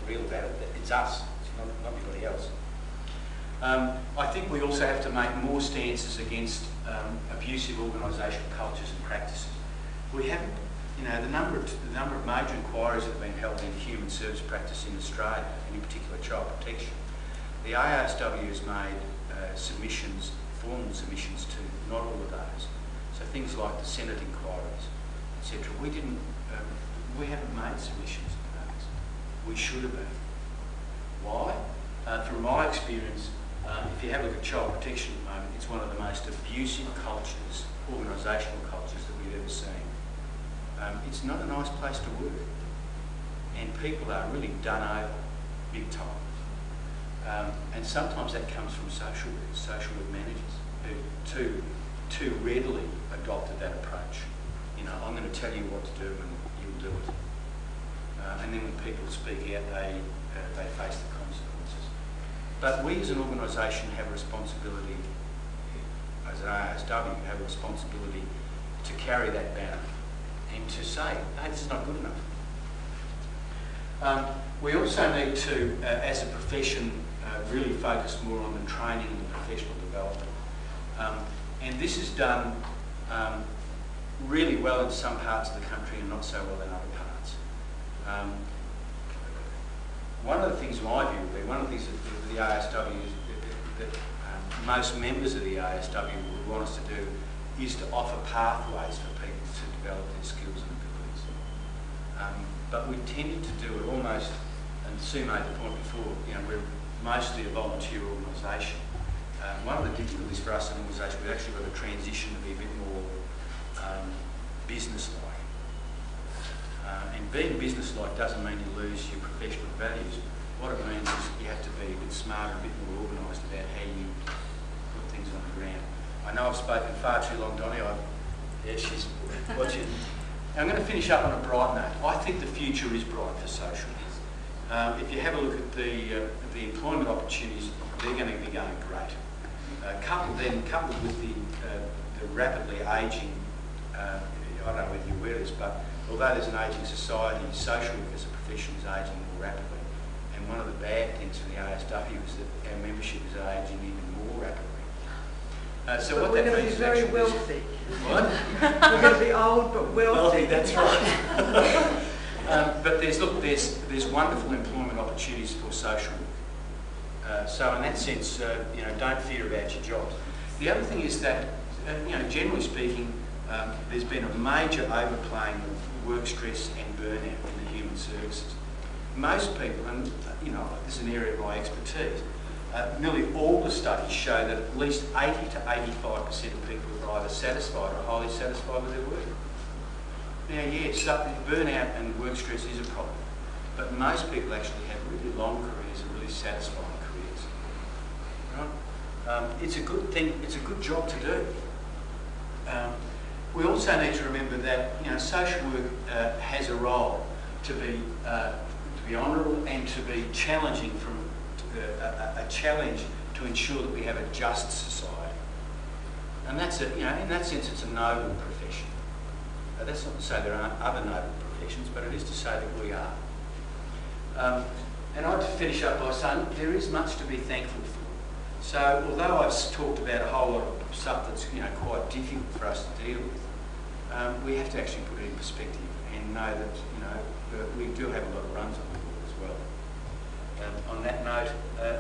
real about it. It's us, it's not anybody else. I think we also have to make more stances against abusive organisational cultures and practices. We haven't, the number of major inquiries that have been held into human service practice in Australia, and in particular child protection. The AASW has made submissions, formal submissions to not all of those. So things like the Senate inquiries, etc. We haven't made submissions to those. We should have been. Why? From my experience, if you have a look at child protection at the moment, it's one of the most abusive cultures, organisational cultures that we've ever seen. It's not a nice place to work, and people are really done over big time. And sometimes that comes from social work managers who too readily adopted that approach. I'm going to tell you what to do and you'll do it. And then when people speak out, they face the consequences. But we as an organisation have a responsibility, as an AASW, have a responsibility to carry that banner and to say, hey, this is not good enough. We also need to, as a profession, really focus more on the training and the professional development. And this is done really well in some parts of the country and not so well in other parts. One of the things, my view would be, one of the things that the AASW, that most members of the AASW would want us to do is to offer pathways for people to develop their skills and abilities. But we tended to do it almost, and Sue made the point before, we're mostly a volunteer organisation. One of the difficulties for us in an organisation, we've actually got a transition to be a bit more business-like. And being business-like doesn't mean you lose your professional values. What it means is you have to be a bit smarter, a bit more organised about how you put things on the ground. I know I've spoken far too long, Donnie. Yeah, she's watching. I'm going to finish up on a bright note. I think the future is bright for social. If you have a look at the employment opportunities, they're going to be going great. Coupled with the rapidly ageing, I don't know whether you're aware of this, but although there's an ageing society, social work as a profession is ageing more rapidly. And one of the bad things for the AASW is that our membership is ageing even more rapidly. So what we're that going to means be very wealthy. What? We're going to be old but wealthy. That's right. But there's wonderful employment opportunities for social work. So in that sense, don't fear about your jobs. The other thing is that, generally speaking, there's been a major overplaying of work stress and burnout in the human services. Most people, and this is an area of my expertise, nearly all the studies show that at least 80 to 85% of people are either satisfied or highly satisfied with their work. Now, yes, burnout and work stress is a problem, but most people actually have really long careers and really satisfying careers. Right? It's a good thing. It's a good job to do. We also need to remember that social work has a role to be honourable and to be challenging, from a challenge to ensure that we have a just society. And that's in that sense, it's a noble profession. That's not to say there aren't other noble professions, but it is to say that we are. And I'd like to finish up by saying there is much to be thankful for. So although I've talked about a whole lot of stuff that's quite difficult for us to deal with, we have to actually put it in perspective and know that we do have a lot of runs on the board as well. On that note,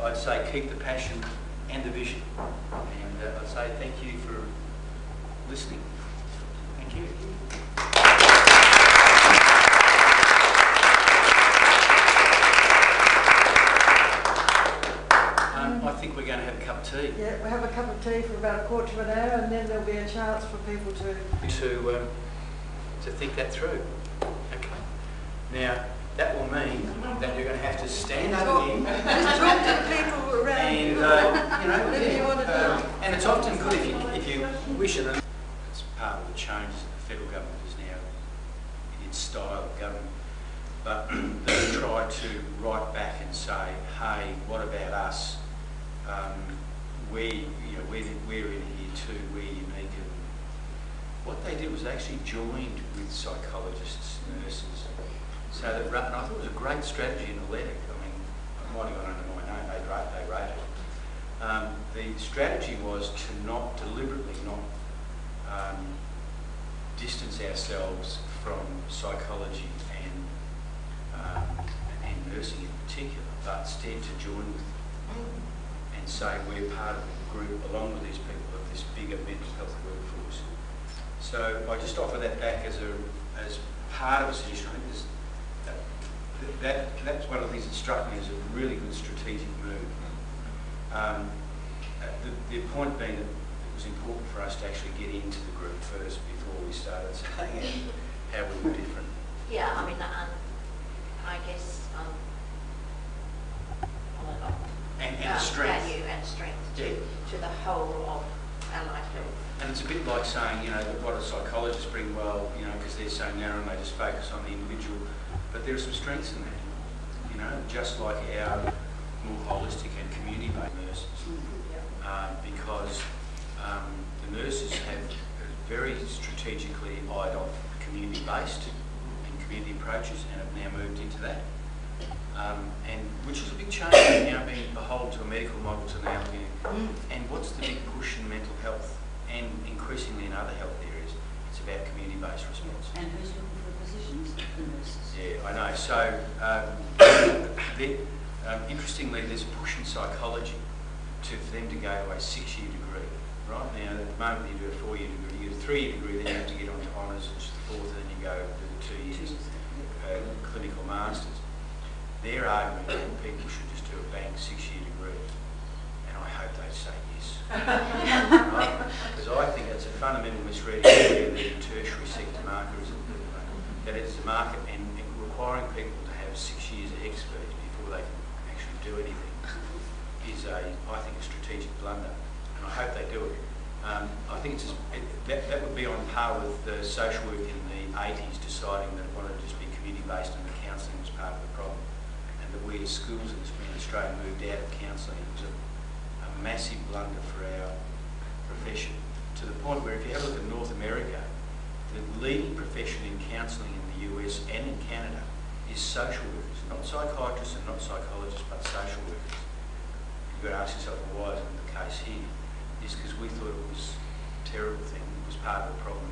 I'd say keep the passion and the vision, and I'd say thank you for listening. Thank you. I think we're going to have a cup of tea. Yeah, we'll have a cup of tea for about a quarter of an hour, and then there'll be a chance for people to think that through. Okay. Now that will mean that you're going to have to stand over here. Just talk to the people around. And whatever you want to do. And it's often good if you wish it. It's part of the changes that the federal government is now in its style of government. But they try to write back and say, hey, what about us? We're in here too, we're unique. And what they did was they actually joined with psychologists, nurses, so that, and I thought it was a great strategy in the letter. I might have gone under my name, they wrote it. The strategy was to not deliberately distance ourselves from psychology and nursing in particular, but instead to join with them and say we're part of a group along with these people of this bigger mental health workforce. So I just offer that back as part of a suggestion. I think that's one of the things that struck me as a really good strategic move. The point being that it was important for us to actually get into the group first before we started saying how we were different. Yeah, I mean, I guess and the strength. Value and strength to the whole of allied health. And it's a bit like saying, you know, what do psychologists bring? Well, you know, because they're so narrow and they just focus on the individual. But there are some strengths in that, you know, just like our more holistic and community-based nurses. Because the nurses have very strategically eyed off community-based and community approaches and have now moved into that. And which is a big change, now being beholden to a medical model to now being, and what's the big push in mental health and increasingly in other health areas? It's about community-based response. And who's looking for positions? The nurses. Yeah, I know. So, interestingly, there's a push in psychology for them to go to a 6-year degree. Right now, at the moment, you do a 4-year degree. You do a 3-year degree, then you have to get on to honours, which is the 4th, and then you go do the 2 years clinical masters. They're arguing that people should just do a bang 6-year degree, and I hope they say yes. Right? Because I think it's a fundamental misreading of the tertiary sector market is that it's a market and requiring people to have 6 years of expertise before they can actually do anything is I think a strategic blunder, and I hope they do it. I think that would be on par with the social work in the 80s deciding that it wanted to just be community-based and the counselling was part of the problem, and that we as schools in Australia moved out of counselling. It was a massive blunder for our profession, to the point where if you have a look at North America, the leading profession in counselling in the US and in Canada is social workers, not psychiatrists and not psychologists, but social workers. You've got to ask yourself, well, why isn't the case here? Is because we thought it was a terrible thing, it was part of the problem,